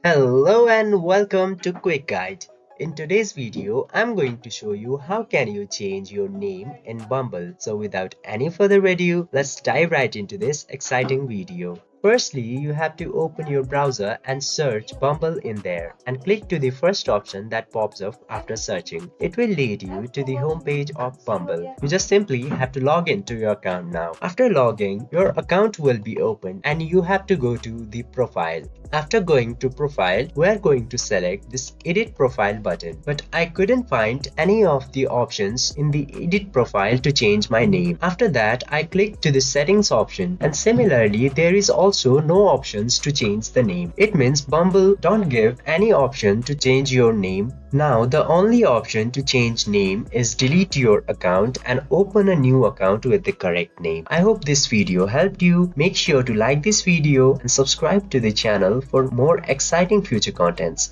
Hello and welcome to Quick Guide. In today's video, I'm going to show you how can you change your name in Bumble. So without any further ado, let's dive right into this exciting video. Firstly, you have to open your browser and search Bumble in there and click to the first option that pops up after searching. It will lead you to the homepage of Bumble. You just simply have to log into your account now. After logging, your account will be opened and you have to go to the profile. After going to profile, we are going to select this edit profile button, but I couldn't find any of the options in the edit profile to change my name. After that, I clicked to the settings option, and similarly there is also no options to change the name. It means Bumble don't give any option to change your name. Now the only option to change name is delete your account and open a new account with the correct name. I hope this video helped you. Make sure to like this video and subscribe to the channel for more exciting future contents.